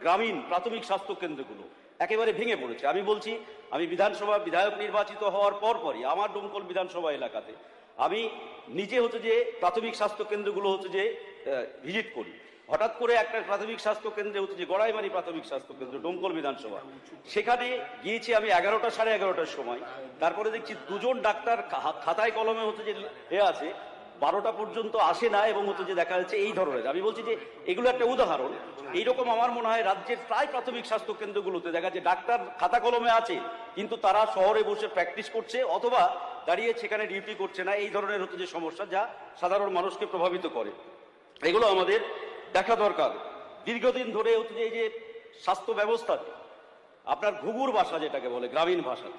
গ্রামীণ প্রাথমিক স্বাস্থ্য কেন্দ্রগুলো একেবারে ভেঙে পড়েছে। আমি বলছি, আমি বিধানসভা বিধায়ক নির্বাচিত হওয়ার পরই আমার ডোমকল বিধানসভা এলাকাতে আমি নিজে যে প্রাথমিক স্বাস্থ্য কেন্দ্রগুলো যে ভিজিট করি। হঠাৎ করে একটা প্রাথমিক স্বাস্থ্য কেন্দ্রে যে গড়াইমারি প্রাথমিক স্বাস্থ্য কেন্দ্র ডোমকল বিধানসভা, সেখানে গিয়েছি আমি 11টা সাড়ে 11টার সময়। তারপরে দেখছি দুজন ডাক্তার খাতায় কলমে যে আছে 12টা পর্যন্ত আসে না, এবং যে দেখা যাচ্ছে এই ধরনের। আমি বলছি যে এগুলো একটা উদাহরণ। এইরকম আমার মনে হয় রাজ্যের প্রায় প্রাথমিক স্বাস্থ্য কেন্দ্রগুলোতে দেখা যাচ্ছে ডাক্তার খাতা কলমে আছে, কিন্তু তারা শহরে বসে প্র্যাকটিস করছে অথবা দাঁড়িয়ে সেখানে ডিউটি করছে না। এই ধরনের যে সমস্যা, যা সাধারণ মানুষকে প্রভাবিত করে, এগুলো আমাদের দেখা দরকার। দীর্ঘদিন ধরে এই যে স্বাস্থ্য ব্যবস্থাতে আপনার ঘুঘুর বাসা যেটাকে বলে গ্রামীণ ভাষা,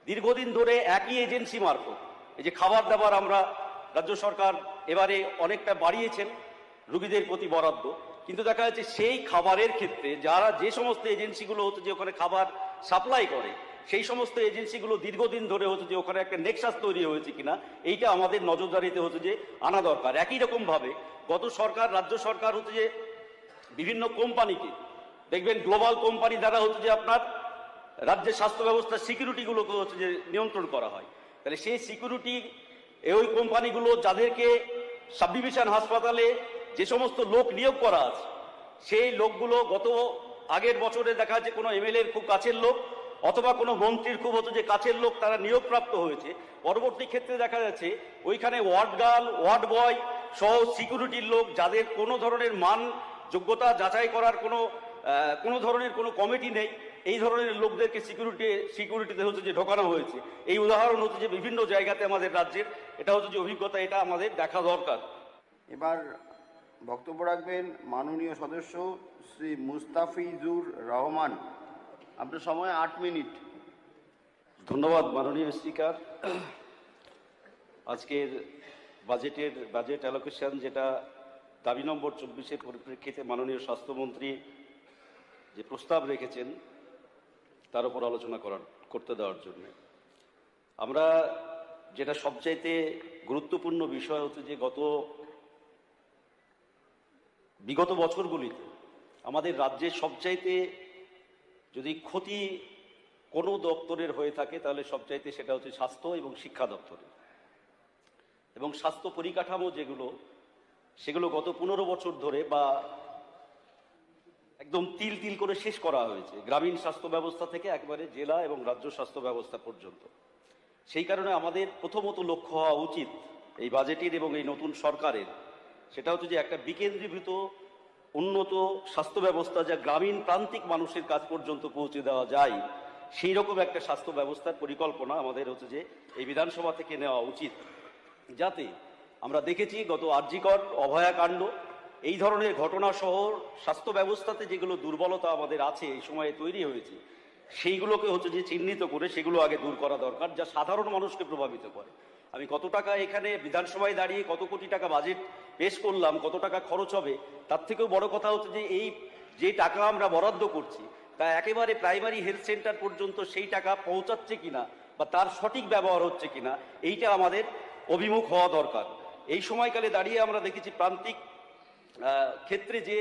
দীর্ঘদিন ধরে একই এজেন্সি মারফত এই যে খাবার দাবার আমরা রাজ্য সরকার এবারে অনেকটা বাড়িয়েছেন রুগীদের প্রতি বরাদ্দ, কিন্তু দেখা যাচ্ছে সেই খাবারের ক্ষেত্রে যারা যে সমস্ত এজেন্সিগুলো যে ওখানে খাবার সাপ্লাই করে, সেই সমস্ত এজেন্সিগুলো দীর্ঘদিন ধরে যে ওখানে একটা নেক্সাস তৈরি হয়েছে কিনা, এইটা আমাদের নজরদারিতে যে আনা দরকার। একই রকম ভাবে গত সরকার, রাজ্য সরকার যে বিভিন্ন কোম্পানিকে দেখবেন গ্লোবাল কোম্পানি দ্বারা যে আপনার রাজ্যের স্বাস্থ্য ব্যবস্থার সিকিউরিটিগুলোকে যে নিয়ন্ত্রণ করা হয়। তাহলে সেই সিকিউরিটি ওই কোম্পানিগুলো যাদেরকে সাব ডিভিশন হাসপাতালে যে সমস্ত লোক নিয়োগ করা আছে, সেই লোকগুলো গত আগের বছরে দেখা যাচ্ছে কোনো এমএলএর খুব কাছের লোক অথবা কোনো মন্ত্রীর খুব যে কাছের লোক তারা নিয়োগপ্রাপ্ত হয়েছে। পরবর্তী ক্ষেত্রে দেখা যাচ্ছে ওইখানে ওয়ার্ড গার্ল, ওয়ার্ড বয় সহ সিকিউরিটির লোক, যাদের কোনো ধরনের মান যোগ্যতা যাচাই করার কোনো ধরনের কোনো কমিটি নেই, এই ধরনের লোকদেরকে সিকিউরিটিতে যে ঢোকানো হয়েছে। এই উদাহরণ যে বিভিন্ন জায়গাতে আমাদের রাজ্যের, এটা যে অভিজ্ঞতা, এটা আমাদের দেখা দরকার। এবার বক্তব্য রাখবেন মাননীয় সদস্য শ্রী মুস্তাফিজুর রহমান। আপনার সময় 8 মিনিট। ধন্যবাদ মাননীয় স্পিকার। আজকের বাজেট অ্যালোকেশন, যেটা দাবি নম্বর 24-এর পরিপ্রেক্ষিতে মাননীয় স্বাস্থ্যমন্ত্রী যে প্রস্তাব রেখেছেন তার উপর আলোচনা করতে দেওয়ার জন্য, আমরা যেটা সবচাইতে গুরুত্বপূর্ণ বিষয় যে বিগত বছরগুলিতে আমাদের রাজ্যের সবচাইতে যদি ক্ষতি কোনো দপ্তরের হয়ে থাকে, তাহলে সবচাইতে সেটা স্বাস্থ্য এবং শিক্ষা দপ্তরের। এবং স্বাস্থ্য পরিকাঠামো সেগুলো গত 15 বছর ধরে বা একদম তিল তিল করে শেষ করা হয়েছে, গ্রামীণ স্বাস্থ্য ব্যবস্থা থেকে একবারে জেলা এবং রাজ্য স্বাস্থ্য ব্যবস্থা পর্যন্ত। সেই কারণে আমাদের প্রথমত লক্ষ্য হওয়া উচিত এই বাজেটের এবং এই নতুন সরকারের, সেটা যে একটা বিকেন্দ্রীভূত উন্নত স্বাস্থ্য ব্যবস্থা, যা গ্রামীণ প্রান্তিক মানুষের কাছ পর্যন্ত পৌঁছে দেওয়া যায়, সেই রকম একটা স্বাস্থ্য ব্যবস্থার পরিকল্পনা আমাদের যে এই বিধানসভা থেকে নেওয়া উচিত। যাতে আমরা দেখেছি গত আরজিকর অভয়াকাণ্ড, এই ধরনের ঘটনা সহ স্বাস্থ্য ব্যবস্থাতে যেগুলো দুর্বলতা আমাদের আছে এই সময়ে তৈরি হয়েছে, সেইগুলোকে যে চিহ্নিত করে সেগুলো আগে দূর করা দরকার, যা সাধারণ মানুষকে প্রভাবিত করে। আমি কত টাকা এখানে বিধানসভায় দাঁড়িয়ে কত কোটি টাকা বাজেট পেশ করলাম, কত টাকা খরচ হবে, তার থেকেও বড় কথা যে এই যে টাকা আমরা বরাদ্দ করছি তা একেবারে প্রাইমারি হেলথ সেন্টার পর্যন্ত সেই টাকা পৌঁছাচ্ছে কিনা বা তার সঠিক ব্যবহার হচ্ছে কিনা, এইটা আমাদের অভিমুখ হওয়া দরকার। এই সময়কালে দাঁড়িয়ে আমরা দেখেছি প্রান্তিক ক্ষেত্রে যে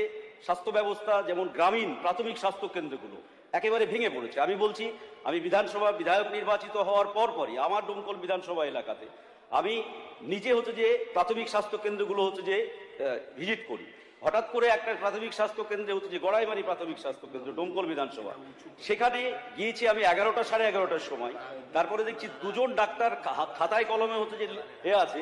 স্বাস্থ্য ব্যবস্থা, যেমন গ্রামীণ প্রাথমিক স্বাস্থ্য কেন্দ্রগুলো একেবারে ভেঙে পড়েছে। আমি বলছি, আমি বিধানসভা বিধায়ক নির্বাচিত হওয়ার পরই আমার ডোমকল বিধানসভা এলাকাতে আমি নিজে যে প্রাথমিক স্বাস্থ্য কেন্দ্রগুলো যে ভিজিট করি। হঠাৎ করে একটা প্রাথমিক স্বাস্থ্য কেন্দ্রে যে গড়াইমারি প্রাথমিক স্বাস্থ্য কেন্দ্র ডোমকল বিধানসভা, সেখানে গিয়েছি আমি 11টা সাড়ে 11টার সময়। তারপরে দেখছি দুজন ডাক্তার খাতায় কলমে যে আছে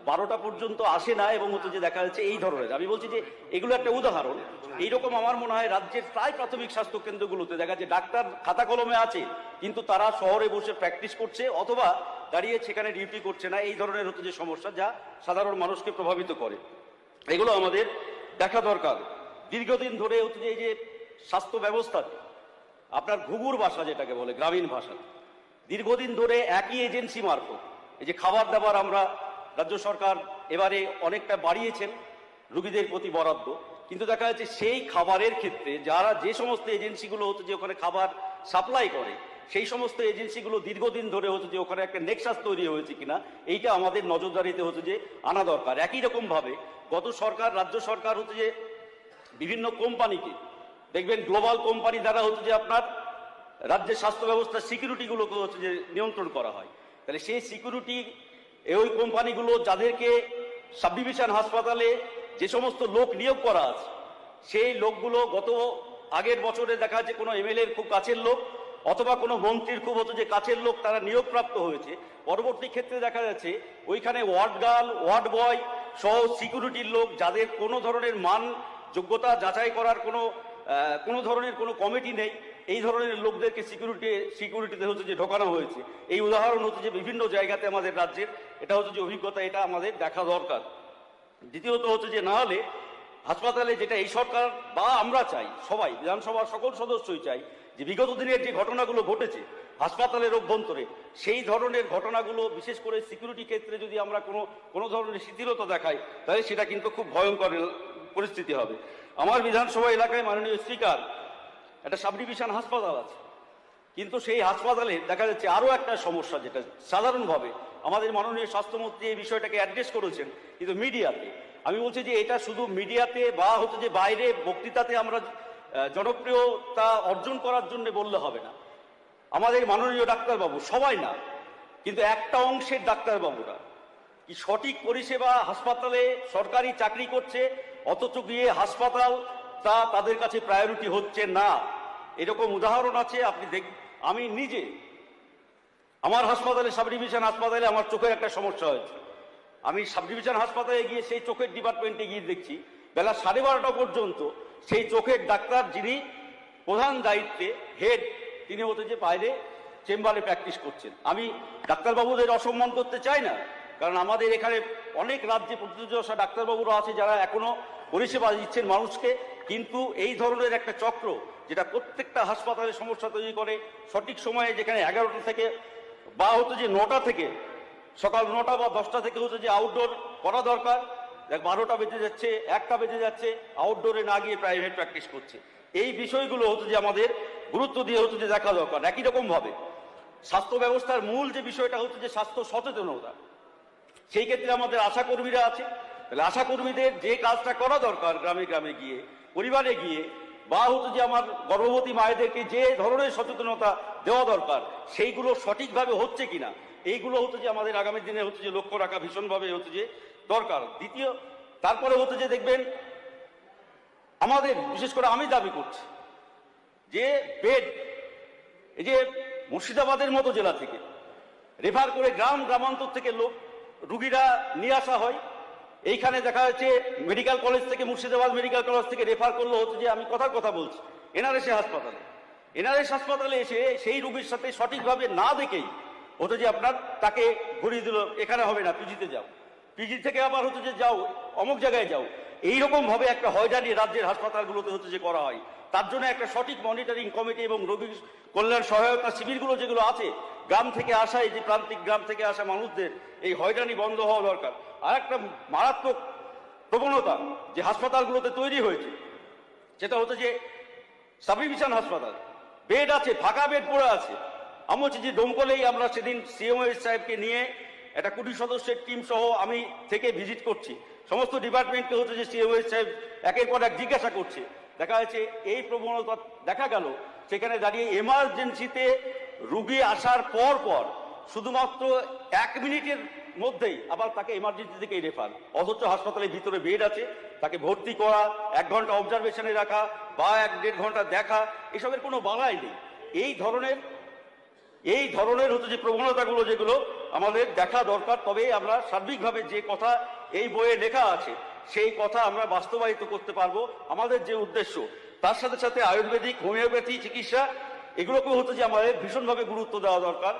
12টা পর্যন্ত আসে না, এবং যে দেখা যাচ্ছে এই ধরনের। আমি বলছি যে এগুলো একটা উদাহরণ। এইরকম আমার মনে হয় রাজ্যের প্রায় প্রাথমিক স্বাস্থ্য কেন্দ্রগুলোতে দেখা যাচ্ছে ডাক্তার খাতা কলমে আছে, কিন্তু তারা শহরে বসে প্র্যাকটিস করছে অথবা দাঁড়িয়ে সেখানে ডিউটি করছে না। এই ধরনের যে সমস্যা, যা সাধারণ মানুষকে প্রভাবিত করে, এগুলো আমাদের দেখা দরকার। দীর্ঘদিন ধরে এই যে স্বাস্থ্য ব্যবস্থাতে আপনার ঘুঘুর বাসা যেটাকে বলে গ্রামীণ ভাষা, দীর্ঘদিন ধরে একই এজেন্সি মারফত এই যে খাবার দাবার আমরা রাজ্য সরকার এবারে অনেকটা বাড়িয়েছেন রুগীদের প্রতি বরাদ্দ, কিন্তু দেখা যাচ্ছে সেই খাবারের ক্ষেত্রে যারা যে সমস্ত এজেন্সিগুলো যে ওখানে খাবার সাপ্লাই করে, সেই সমস্ত এজেন্সিগুলো দীর্ঘদিন ধরে যে ওখানে একটা নেক্সাস তৈরি হয়েছে কিনা, এইটা আমাদের নজরদারিতে যে আনা দরকার। একই রকম ভাবে গত সরকার, রাজ্য সরকার যে বিভিন্ন কোম্পানিকে দেখবেন গ্লোবাল কোম্পানি দ্বারা হচ্ছে যে আপনার রাজ্যের স্বাস্থ্য ব্যবস্থার সিকিউরিটিগুলোকে হচ্ছে যে নিয়ন্ত্রণ করা হয়। তাহলে সেই সিকিউরিটি ওই কোম্পানিগুলো যাদেরকে সাব ডিভিশন হাসপাতালে যে সমস্ত লোক নিয়োগ করা আছে, সেই লোকগুলো গত আগের বছরে দেখা যাচ্ছে কোনো এমএলএর খুব কাছের লোক অথবা কোনো মন্ত্রীর খুব হতো যে কাছের লোক তারা নিয়োগপ্রাপ্ত হয়েছে। পরবর্তী ক্ষেত্রে দেখা যাচ্ছে ওইখানে ওয়ার্ড গার্ল, ওয়ার্ড বয় সহ সিকিউরিটির লোক যাদের কোনো ধরনের মান যোগ্যতা যাচাই করার কোনো ধরনের কোনো কমিটি নেই, এই ধরনের লোকদেরকে সিকিউরিটিতে হচ্ছে যে ঢোকানো হয়েছে। এই উদাহরণ হচ্ছে যে বিভিন্ন জায়গাতে আমাদের রাজ্যের, এটা হচ্ছে যে অভিজ্ঞতা, এটা আমাদের দেখা দরকার। দ্বিতীয়ত হচ্ছে যে না হলে হাসপাতালে যেটা এই সরকার বা আমরা চাই, সবাই বিধানসভার সকল সদস্যই চাই যে বিগত দিনের যে ঘটনাগুলো ঘটেছে হাসপাতালের অভ্যন্তরে, সেই ধরনের ঘটনাগুলো বিশেষ করে সিকিউরিটি ক্ষেত্রে যদি আমরা কোনো ধরনের শিথিলতা দেখাই তাহলে সেটা কিন্তু খুব ভয়ঙ্কর পরিস্থিতি হবে। আমার বিধানসভা এলাকায় মাননীয় স্পিকার একটা সাব ডিভিশন হাসপাতাল আছে, কিন্তু সেই হাসপাতালে দেখা যাচ্ছে আরও একটা সমস্যা, যেটা সাধারণভাবে আমাদের মাননীয় স্বাস্থ্যমন্ত্রী এই বিষয়টাকে অ্যাড্রেস করেছেন, কিন্তু মিডিয়াতে আমি বলছি যে এটা শুধু মিডিয়াতে বা হচ্ছে যে বাইরে বক্তৃতাতে আমরা জনপ্রিয়তা অর্জন করার জন্য বললে হবে না। আমাদের মাননীয় ডাক্তারবাবু, সবাই না কিন্তু একটা অংশের ডাক্তারবাবুরা কি সঠিক পরিষেবা হাসপাতালে সরকারি চাকরি করছে, অথচ গিয়ে হাসপাতাল তাদের কাছে প্রায়োরিটি হচ্ছে না। এরকম উদাহরণ আছে, আপনি আমি নিজে আমার হাসপাতালে, সাব ডিভিশন হাসপাতালে আমার চোখের একটা সমস্যা হয়েছে। আমি সাব ডিভিশন হাসপাতালে গিয়ে সেই চোখের ডিপার্টমেন্টে গিয়ে দেখছি বেলা 12:30 পর্যন্ত সেই চোখের ডাক্তার যিনি প্রধান দায়িত্বে হেড, তিনি হতে যে বাইরে চেম্বারে প্র্যাকটিস করছেন। আমি ডাক্তারবাবুদের অসম্মান করতে চাই না, কারণ আমাদের এখানে অনেক রাজ্যে প্রতিযোগিতা ডাক্তারবাবুরা আছে যারা এখনো পরিষেবা দিচ্ছেন মানুষকে, কিন্তু এই ধরনের একটা চক্র যেটা প্রত্যেকটা হাসপাতালে সমস্যা তৈরি করে। সঠিক সময়ে যেখানে 11টা থেকে বা হতো যে 9টা থেকে, সকাল 9টা বা 10টা থেকে হচ্ছে যে আউটডোর করা দরকার, 12টা বেজে যাচ্ছে, 1টা বেজে যাচ্ছে, আউটডোরে না গিয়ে প্রাইভেট প্র্যাকটিস করছে। এই বিষয়গুলো হতো যে আমাদের গুরুত্ব দিয়ে হতো যে দেখা দরকার। একই রকম ভাবে স্বাস্থ্য ব্যবস্থার মূল যে বিষয়টা হচ্ছে যে স্বাস্থ্য সচেতনতা, সেই ক্ষেত্রে আমাদের আশাকর্মীরা আছে। তাহলে আশাকর্মীদের যে কাজটা করা দরকার গ্রামে গ্রামে গিয়ে, পরিবারে গিয়ে, বা হতো যে আমার গর্ভবতী মায়েদেরকে যে ধরনের সচেতনতা দেওয়া দরকার, সেইগুলো সঠিকভাবে হচ্ছে কিনা, এইগুলো হতো যে আমাদের আগামী দিনে হচ্ছে যে লক্ষ্য রাখা ভীষণভাবে হচ্ছে যে দরকার। দ্বিতীয়, তারপরে হতো যে দেখবেন আমাদের বিশেষ করে আমি দাবি করছি যে বেড, এই যে মুর্শিদাবাদের মতো জেলা থেকে রেফার করে গ্রামান্তর থেকে রুগীরা নিয়ে আসা হয়, এইখানে দেখা যাচ্ছে মেডিকেল কলেজ থেকে, মুর্শিদাবাদ মেডিকেল কলেজ থেকে রেফার করলো হচ্ছে যে, আমি কথা বলছি, এনআরএস হাসপাতালে এসে সেই রুগীর সাথে সঠিকভাবে না দেখেই হতো যে আপনার তাকে ঘুরিয়ে দিল, এখানে হবে না, পিজিতে যাও, পিজি থেকে আবার হচ্ছে যে যাও অমুক জায়গায় যাও। এইরকম ভাবে একটা হয়রানি রাজ্যের হাসপাতালগুলোতে হচ্ছে যে করা হয়। তার জন্য একটা সঠিক মনিটরিং কমিটি এবং রোগী কল্যাণ সহায়তা শিবিরগুলো যেগুলো আছে, গ্রাম থেকে আসা, এই যে প্রান্তিক গ্রাম থেকে আসা মানুষদের এই হয়রানি বন্ধ হওয়া দরকার। আর একটা মারাত্মক প্রবণতা যে হাসপাতালগুলোতে তৈরি হয়েছে, সেটা হচ্ছে যে সাব ডিভিশন হাসপাতাল বেড আছে, ফাঁকা বেড পড়ে আছে। আমি হচ্ছে যে দমকলেই আমরা সেদিন সিএমওএস সাহেবকে নিয়ে একটা 20 সদস্যের টিম সহ আমি থেকে ভিজিট করছি, সমস্ত ডিপার্টমেন্টকে হচ্ছে যে সিএমওএস সাহেব একের পর এক জিজ্ঞাসা করছে। দেখা যাচ্ছে এই প্রবণতা দেখা গেল সেখানে দাঁড়িয়ে এমার্জেন্সিতে রুগী আসার পর শুধুমাত্র 1 মিনিটের মধ্যেই আবার তাকে এমার্জেন্সি থেকেই রেফার, অথচ হাসপাতালের ভিতরে বেড আছে, তাকে ভর্তি করা, 1 ঘন্টা অবজারভেশনে রাখা বা 1-1.5 ঘন্টা দেখা, এসবের কোনো বালাই নেই। এই ধরনের হচ্ছে যে প্রবণতাগুলো যেগুলো আমাদের দেখা দরকার, তবে আমরা সার্বিকভাবে যে কথা এই বইয়ে লেখা আছে সেই কথা আমরা বাস্তবায়িত করতে পারবো। আমাদের যে উদ্দেশ্য, তার সাথে সাথে আয়ুর্বেদিক, হোমিওপ্যাথি চিকিৎসা, এগুলোকেও হচ্ছে যে আমাদের ভীষণভাবে গুরুত্ব দেওয়া দরকার।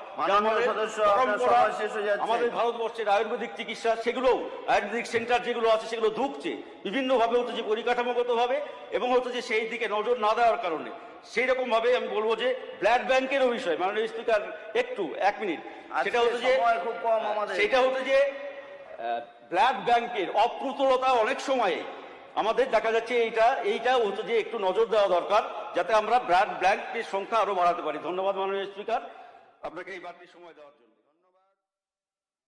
আমাদের ভারতবর্ষের আয়ুর্বেদিক চিকিৎসা, সেগুলো আয়ুর্বেদিক সেন্টার যেগুলো আছে সেগুলো ধুঁকছে বিভিন্নভাবে হচ্ছে যে পরিকাঠামোগত ভাবে, এবং হচ্ছে যে সেই দিকে নজর না দেওয়ার কারণে। সেই রকম ভাবে আমি বলবো যে ব্লাড ব্যাংকেরও বিষয়, মাননীয় স্পিকার একটু 1 মিনিট, সেটা হচ্ছে যে খুব কম আমাদের, সেটা হচ্ছে যে ব্লাড ব্যাংকের অপ্রতুলতা অনেক সময়ে আমাদের দেখা যাচ্ছে। এইটা হচ্ছে যে একটু নজর দেওয়া দরকার, যাতে আমরা ব্লাড ব্যাংকের সংখ্যা আরো বাড়াতে পারি। ধন্যবাদ মাননীয় স্পিকার, আপনাকে এই বাড়তি সময় দেওয়ার জন্য।